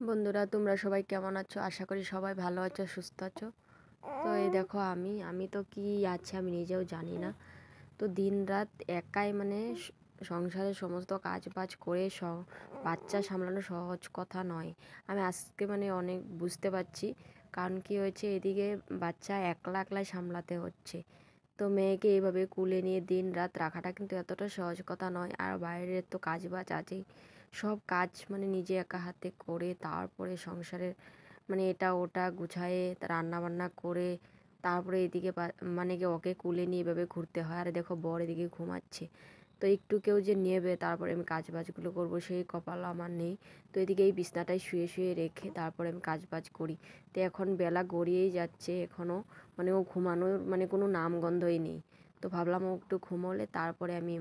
বন্ধুরা, তোমরা সবাই কেমন আছো? আশা করি সবাই ভালো আছো, সুস্থ আছো। তো এই দেখো, আমি তো কি আছে আমি নিজেও জানি না। তো দিন রাত একাই সংসারের সমস্ত কাজ বাজ করে বাচ্চা সামলানো সহজ কথা নয়। আমি আজকে অনেক বুঝতে পারছি। কারণ কি হয়েছে, এদিকে বাচ্চা একলা একলাই সামলাতে হচ্ছে। তো মেয়েকে এইভাবে কুলে নিয়ে দিন রাত রাখাটা কিন্তু এতটা সহজ কথা নয়। আর বাইরের তো কাজ বাজ আছেই। সব কাজ নিজে একা হাতে করে তারপরে সংসারের এটা ওটা গুছায়ে রান্না বান্না করে তারপরে এদিকে কি ওকে কুলে নিয়ে এভাবে ঘুরতে হয়। আর দেখো বর এদিকে ঘুমাচ্ছে। তো একটু কেউ যে নেবে তারপরে আমি কাজ বাজগুলো করবো সেই কপাল আমার নেই। তো এদিকে এই বিছনাটায় শুয়ে শুয়ে রেখে তারপরে আমি কাজ বাজ করি। তো এখন বেলা গড়িয়েই যাচ্ছে, এখনও ও ঘুমানোর কোনো নামগন্ধই নেই। তো ভাবলাম ও একটু ঘুমোলে তারপরে আমি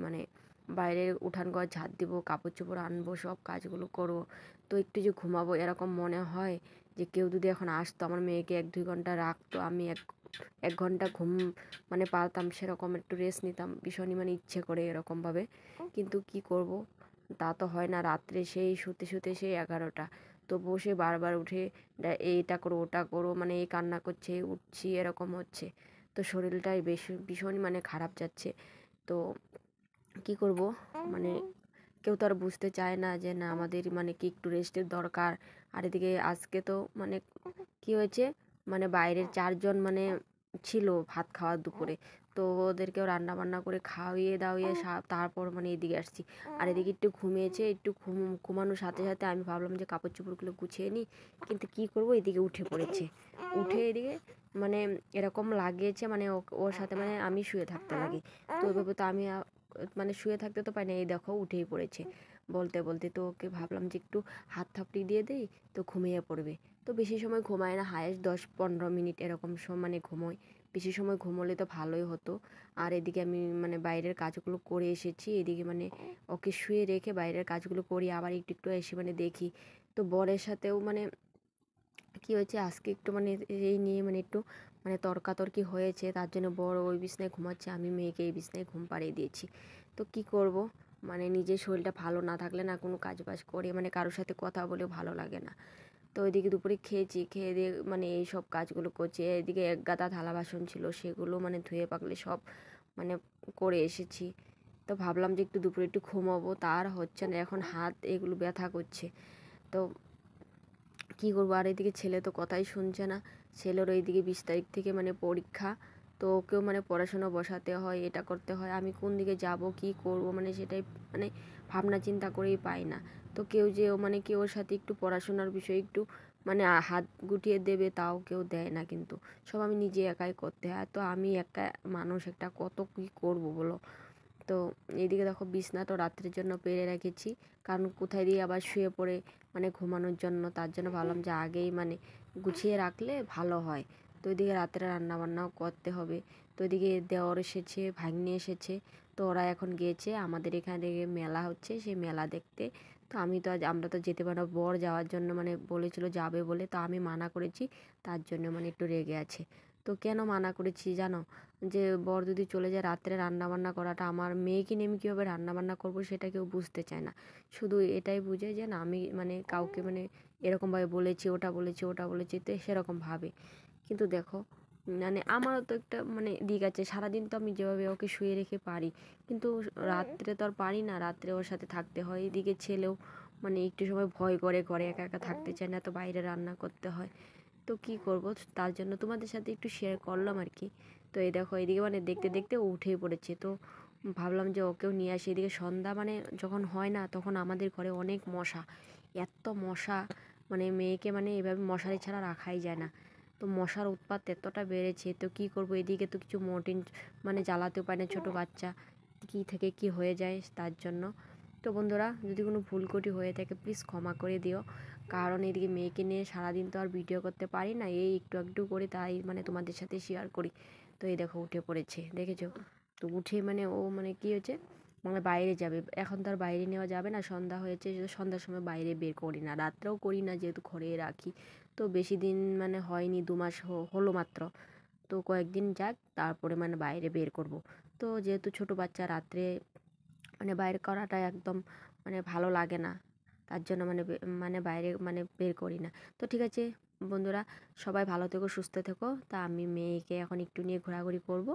বাইরের উঠান ঘর ঝাড় দিব, কাপড় চোপড় আনবো, সব কাজগুলো করবো। তো একটু যে ঘুমাবো এরকম মনে হয় যে কেউ যদি এখন আসতো আমার মেয়েকে 1-2 ঘন্টা রাখতো, আমি এক এক ঘন্টা ঘুম পারতাম, সেরকম একটু রেস্ট নিতাম ভীষণই ইচ্ছে করে এরকমভাবে। কিন্তু কি করব, তা তো হয় না। রাত্রে সেই শুতে শুতে সেই 11টা। তো বসে বারবার উঠে এইটা করো ওটা করো, এই কান্না করছে, উঠছি, এরকম হচ্ছে। তো শরীরটাই বেশি ভীষণই খারাপ যাচ্ছে। তো কি করব, মানে কেউ তো আর বুঝতে চায় না যে না আমাদের কি একটু রেস্টের দরকার। আর এদিকে আজকে তো কি হয়েছে, বাইরের 4 জন ছিল ভাত খাওয়ার দুপুরে। তো ওদেরকেও রান্না বান্না করে খাওয়িয়ে দাওয়িয়ে তারপর এদিকে আসছি। আর এদিকে একটু ঘুমিয়েছে, একটু ঘুমানোর সাথে সাথে আমি ভাবলাম যে কাপড় চোপড়গুলো গুছিয়ে নিই। কিন্তু কি করব, এদিকে উঠে পড়েছে। উঠে এদিকে মানে এরকম লাগিয়েছে, ওর সাথে আমি শুয়ে থাকতে লাগি। তো ওইভাবে তো আমি শুয়ে থাকতে তো পারি না। এই দেখো উঠেই পড়েছে বলতে বলতে। তো ওকে ভাবলাম যে একটু হাত থাপড়ি দিয়ে দেই, তো ঘুমিয়ে পড়বে। তো বেশি সময় ঘুমায় না, হায়েস্ট 10-15 মিনিট এরকম ঘুমোয়। বেশি সময় ঘুমোলে তো ভালোই হতো। আর এদিকে আমি বাইরের কাজগুলো করে এসেছি। এদিকে ওকে শুয়ে রেখে বাইরের কাজগুলো করি, আবার একটু একটু এসে দেখি। তো বরের সাথেও কি হয়েছে আজকে একটু এই নিয়ে একটু তর্কাতর্কি হয়েছে। তার জন্য বড় ওই বিছনায় ঘুমাচ্ছে, আমি মেয়েকে এই বিছনায় ঘুম পাড়িয়ে দিয়েছি। তো কি করব, নিজের শরীরটা ভালো না থাকলে না কোনো কাজ বাজ করে কারোর সাথে কথা বলেও ভালো লাগে না। তো ওইদিকে দুপুরে খেয়েছি, খেয়ে দিয়ে এই সব কাজগুলো করছি। এদিকে এক গাদা থালা বাসন ছিল, সেগুলো ধুয়ে পাকলে সব করে এসেছি। তো ভাবলাম যে একটু দুপুরে একটু ঘুমাবো, তার হচ্ছে না। এখন হাত এগুলো ব্যথা করছে। তো কী করবো। আর এদিকে ছেলে তো কথাই শুনছে না। ছেলেরও এইদিকে 20 তারিখ থেকে পরীক্ষা। তো ওকেও পড়াশোনা বসাতে হয়, এটা করতে হয়। আমি কোন দিকে যাব, কি করব, সেটাই ভাবনা চিন্তা করেই পাই না। তো কেউ যে কি ওর সাথে একটু পড়াশোনার বিষয়ে একটু হাত গুটিয়ে দেবে, তাও কেউ দেয় না। কিন্তু সব আমি নিজে একাই করতে হয়। তো আমি একা মানুষ, একটা কত কী করব বলো। তো এইদিকে দেখো বিছনা তো রাত্রের জন্য পেরে রেখেছি, কারণ কোথায় দিয়ে আবার শুয়ে পড়ে ঘুমানোর জন্য। তার জন্য ভাবলাম যে আগেই গুছিয়ে রাখলে ভালো হয়। তো এদিকে রাত্রে রান্নাবান্নাও করতে হবে। তো এদিকে দেওর এসেছে, ভাগ্নি এসেছে। তো ওরা এখন গিয়েছে আমাদের এখানে মেলা হচ্ছে, সেই মেলা দেখতে। তো আমরা তো যেতে পারবো, বর যাওয়ার জন্য বলেছিল যাবে বলে। তো আমি মানা করেছি, তার জন্য একটু রেগে আছে। তো কেন মানা করেছি জানো, যে বর যদি চলে যায় রাত্রে রান্নাবান্না করাটা, আমার মেয়েকে নিয়ে আমি কীভাবে রান্নাবান্না করবো সেটা কেউ বুঝতে চায় না। শুধু এটাই বুঝে যে না আমি কাউকে এরকমভাবে বলেছি, ওটা বলেছি, ওটা বলেছি, তো সেরকম ভাবে। কিন্তু দেখো আমারও তো একটা দিক আছে। সারাদিন তো আমি যেভাবে ওকে শুয়ে রেখে পারি, কিন্তু রাত্রে তো আর পারি না। রাত্রে ওর সাথে থাকতে হয়। এদিকে ছেলেও একটু সময় ভয় করে, ঘরে একা একা থাকতে চায় না, তো বাইরে রান্না করতে হয়। তো কি করব, তার জন্য তোমাদের সাথে একটু শেয়ার করলাম আর কি। তো এই দেখো এদিকে দেখতে দেখতে ও উঠেই পড়েছে। তো ভাবলাম যে ওকেও নিয়ে আসি। এদিকে সন্ধ্যা যখন হয় না, তখন আমাদের ঘরে অনেক মশা, এত মশা, মেয়েকে এভাবে মশারি ছাড়া রাখাই যায় না। তো মশার উৎপাত এতটা বেড়েছে। তো কি করব, এদিকে তো কিছু মর্টিন জ্বালাতেও পারে না, ছোটো বাচ্চা কী থেকে কি হয়ে যায় তার জন্য। তো বন্ধুরা, যদি কোনো ভুল ত্রুটি হয়ে থাকে প্লিজ ক্ষমা করে দিও। কারণ এদিকে মেয়েকে নিয়ে সারাদিন তো আর ভিডিও করতে পারি না, এই একটু একটু করে, তাই তোমাদের সাথে শেয়ার করি। তো এই দেখো উঠে পড়েছে, দেখেছো? তো উঠে ও কি হয়েছে, বাইরে যাবে। এখন তো আর বাইরে নেওয়া যাবে না, সন্ধ্যা হয়েছে। সন্ধ্যার সময় বাইরে বের করি না, রাত্রেও করি না, যেহেতু ঘরে রাখি। তো বেশি দিন হয়নি, 2 মাস হলো মাত্র। তো কয়েকদিন যাক, তারপরে বাইরে বের করব। তো যেহেতু ছোট বাচ্চা, রাত্রে বাইরে করাটা একদম ভালো লাগে না। তার জন্য মানে বাইরে মানে বের করি না। তো ঠিক আছে বন্ধুরা, সবাই ভালো থেকো, সুস্থ থেকো। তা আমি মেয়েকে এখন একটু নিয়ে ঘোরাঘুরি করব।